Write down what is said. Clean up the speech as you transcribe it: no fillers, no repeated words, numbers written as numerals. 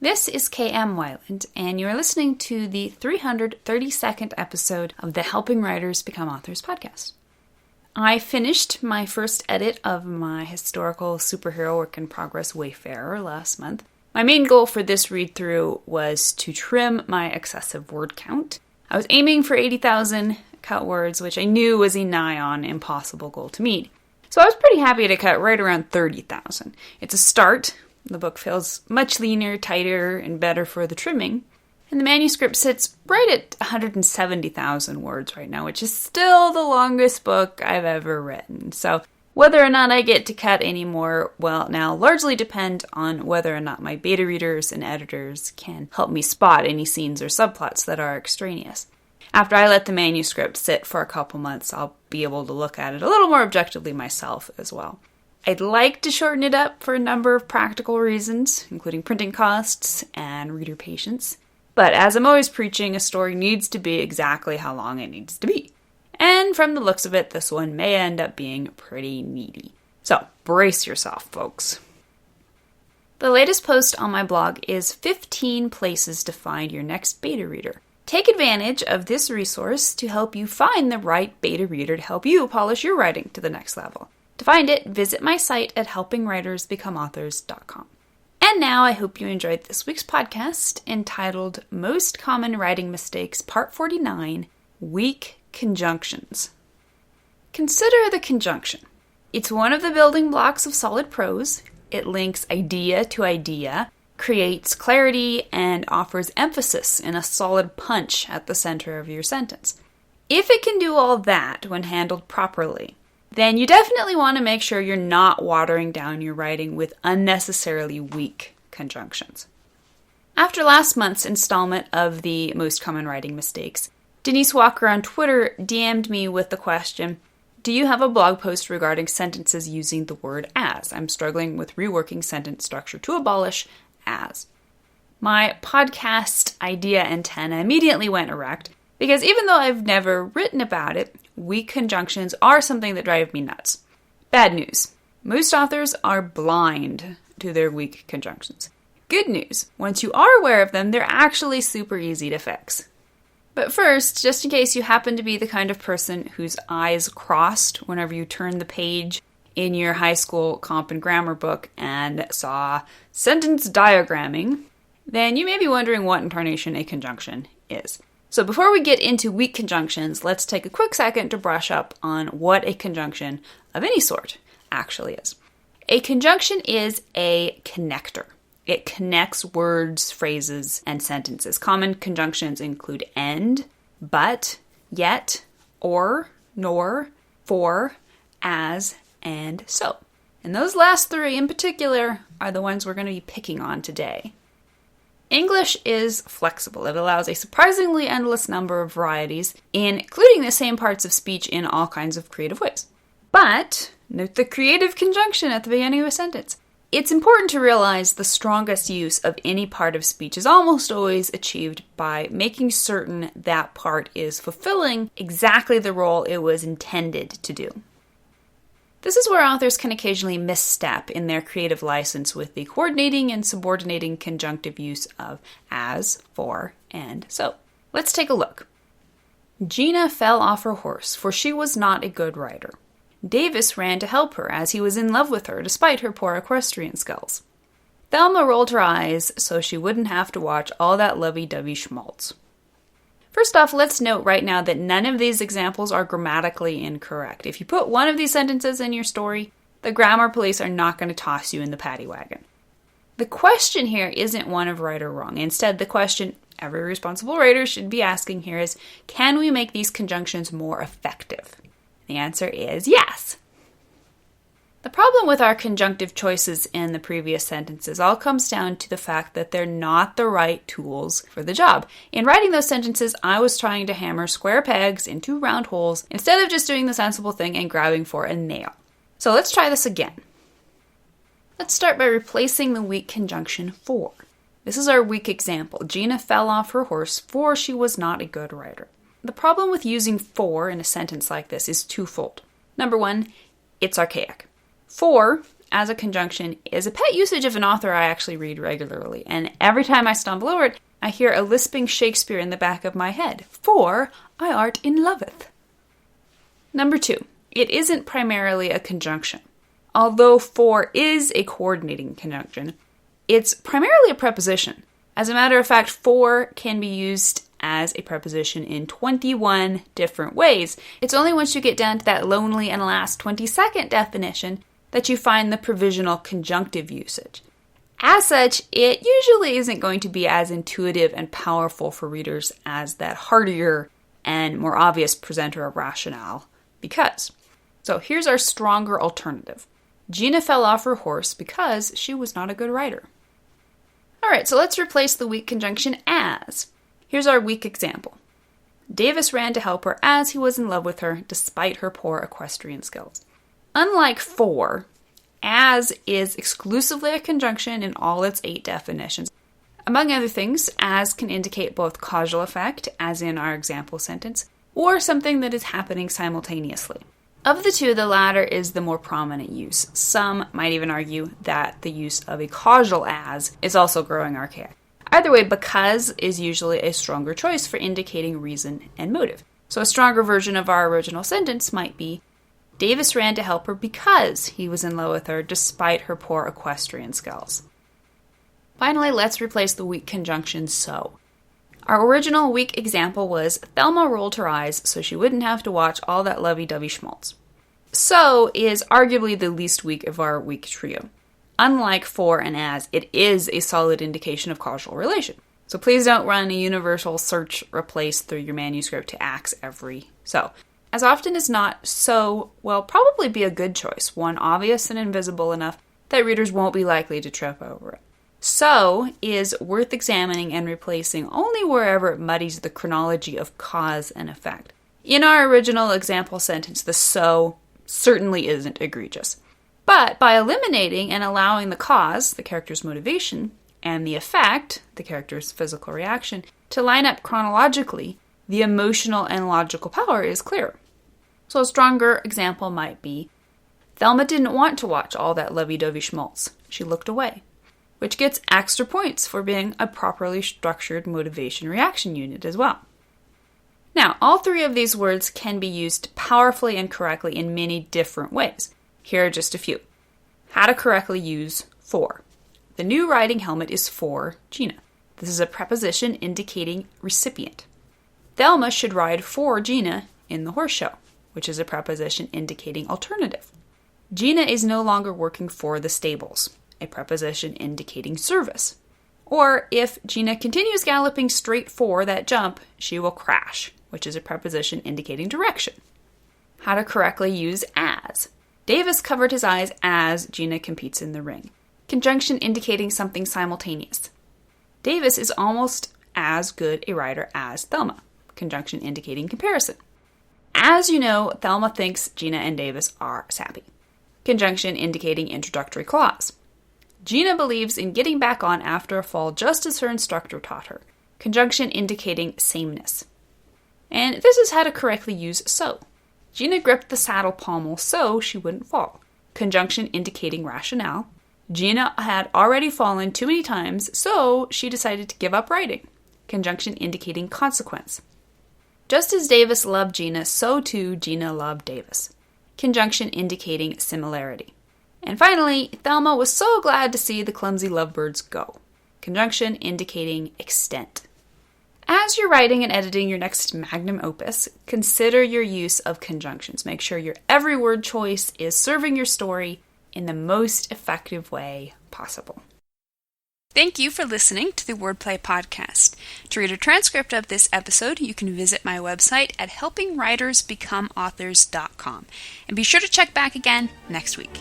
This is KM Wyland, and you're listening to the 332nd episode of the Helping Writers Become Authors podcast. I finished my first edit of my historical superhero work in progress Wayfarer last month. My main goal for this read-through was to trim my excessive word count. I was aiming for 80,000 cut words, which I knew was a nigh-on impossible goal to meet. So I was pretty happy to cut right around 30,000. It's a start. The book feels much leaner, tighter, and better for the trimming. And the manuscript sits right at 170,000 words right now, which is still the longest book I've ever written. So whether or not I get to cut any more will now largely depend on whether or not my beta readers and editors can help me spot any scenes or subplots that are extraneous. After I let the manuscript sit for a couple months, I'll be able to look at it a little more objectively myself as well. I'd like to shorten it up for a number of practical reasons, including printing costs and reader patience. But as I'm always preaching, a story needs to be exactly how long it needs to be. And from the looks of it, this one may end up being pretty meaty. So, brace yourself, folks. The latest post on my blog is 15 places to find your next beta reader. Take advantage of this resource to help you find the right beta reader to help you polish your writing to the next level. To find it, visit my site at helpingwritersbecomeauthors.com. And now I hope you enjoyed this week's podcast entitled Most Common Writing Mistakes, Part 49, Weak Conjunctions. Consider the conjunction. It's one of the building blocks of solid prose. It links idea to idea, creates clarity, and offers emphasis in a solid punch at the center of your sentence. If it can do all that when handled properly, then you definitely want to make sure you're not watering down your writing with unnecessarily weak conjunctions. After last month's installment of the Most Common Writing Mistakes, Denise Walker on Twitter DM'd me with the question, do you have a blog post regarding sentences using the word as? I'm struggling with reworking sentence structure to abolish as. My podcast idea antenna immediately went erect, because even though I've never written about it, weak conjunctions are something that drive me nuts. Bad news. Most authors are blind to their weak conjunctions. Good news. Once you are aware of them, they're actually super easy to fix. But first, just in case you happen to be the kind of person whose eyes crossed whenever you turned the page in your high school comp and grammar book and saw sentence diagramming, then you may be wondering what in tarnation a conjunction is. So before we get into weak conjunctions, let's take a quick second to brush up on what a conjunction of any sort actually is. A conjunction is a connector. It connects words, phrases, and sentences. Common conjunctions include and, but, yet, or, nor, for, as, and so. And those last three in particular are the ones we're going to be picking on today. English is flexible. It allows a surprisingly endless number of varieties, including the same parts of speech in all kinds of creative ways. But note the creative conjunction at the beginning of a sentence. It's important to realize the strongest use of any part of speech is almost always achieved by making certain that part is fulfilling exactly the role it was intended to do. This is where authors can occasionally misstep in their creative license with the coordinating and subordinating conjunctive use of as, for, and so. Let's take a look. Gina fell off her horse, for she was not a good rider. Davis ran to help her, as he was in love with her, despite her poor equestrian skills. Thelma rolled her eyes so she wouldn't have to watch all that lovey-dovey schmaltz. First off, let's note right now that none of these examples are grammatically incorrect. If you put one of these sentences in your story, the grammar police are not going to toss you in the paddy wagon. The question here isn't one of right or wrong. Instead, the question every responsible writer should be asking here is, can we make these conjunctions more effective? The answer is yes. The problem with our conjunctive choices in the previous sentences all comes down to the fact that they're not the right tools for the job. In writing those sentences, I was trying to hammer square pegs into round holes instead of just doing the sensible thing and grabbing for a nail. So let's try this again. Let's start by replacing the weak conjunction for. This is our weak example. Gina fell off her horse, for she was not a good rider. The problem with using for in a sentence like this is twofold. Number one, it's archaic. For, as a conjunction is a pet usage of an author I actually read regularly, and every time I stumble over it, I hear a lisping Shakespeare in the back of my head. For I art in loveth. Number 2, it isn't primarily a conjunction. Although for is a coordinating conjunction, it's primarily a preposition. As a matter of fact, for can be used as a preposition in 21 different ways. It's only once you get down to that lonely and last 22nd definition that you find the provisional conjunctive usage. As such, it usually isn't going to be as intuitive and powerful for readers as that heartier and more obvious presenter of rationale because. So here's our stronger alternative. Gina fell off her horse because she was not a good writer. Alright, so let's replace the weak conjunction as. Here's our weak example. Davis ran to help her as he was in love with her, despite her poor equestrian skills. Unlike for, as is exclusively a conjunction in all its 8 definitions. Among other things, as can indicate both causal effect, as in our example sentence, or something that is happening simultaneously. Of the two, the latter is the more prominent use. Some might even argue that the use of a causal as is also growing archaic. Either way, because is usually a stronger choice for indicating reason and motive. So a stronger version of our original sentence might be, Davis ran to help her because he was in love with her despite her poor equestrian skills. Finally, let's replace the weak conjunction so. Our original weak example was, Thelma rolled her eyes so she wouldn't have to watch all that lovey-dovey schmaltz. So is arguably the least weak of our weak trio. Unlike for and as, it is a solid indication of causal relation. So please don't run a universal search replace through your manuscript to axe every so. As often as not, so will probably be a good choice, one obvious and invisible enough that readers won't be likely to trip over it. So is worth examining and replacing only wherever it muddies the chronology of cause and effect. In our original example sentence, the so certainly isn't egregious. But by eliminating and allowing the cause, the character's motivation, and the effect, the character's physical reaction, to line up chronologically, the emotional and logical power is clear. So a stronger example might be, Thelma didn't want to watch all that lovey-dovey schmaltz. She looked away, which gets extra points for being a properly structured motivation-reaction unit as well. Now, all 3 of these words can be used powerfully and correctly in many different ways. Here are just a few. How to correctly use for. The new riding helmet is for Gina. This is a preposition indicating recipient. Thelma should ride for Gina in the horse show, which is a preposition indicating alternative. Gina is no longer working for the stables, a preposition indicating service. Or if Gina continues galloping straight for that jump, she will crash, which is a preposition indicating direction. How to correctly use as. Davis covered his eyes as Gina competes in the ring. Conjunction indicating something simultaneous. Davis is almost as good a rider as Thelma. Conjunction indicating comparison. As you know, Thelma thinks Gina and Davis are sappy. Conjunction indicating introductory clause. Gina believes in getting back on after a fall just as her instructor taught her. Conjunction indicating sameness. And this is how to correctly use so. Gina gripped the saddle pommel so she wouldn't fall. Conjunction indicating rationale. Gina had already fallen too many times, so she decided to give up riding. Conjunction indicating consequence. Just as Davis loved Gina, so too Gina loved Davis. Conjunction indicating similarity. And finally, Thelma was so glad to see the clumsy lovebirds go. Conjunction indicating extent. As you're writing and editing your next magnum opus, consider your use of conjunctions. Make sure your every word choice is serving your story in the most effective way possible. Thank you for listening to the Wordplay Podcast. To read a transcript of this episode, you can visit my website at helpingwritersbecomeauthors.com. And be sure to check back again next week.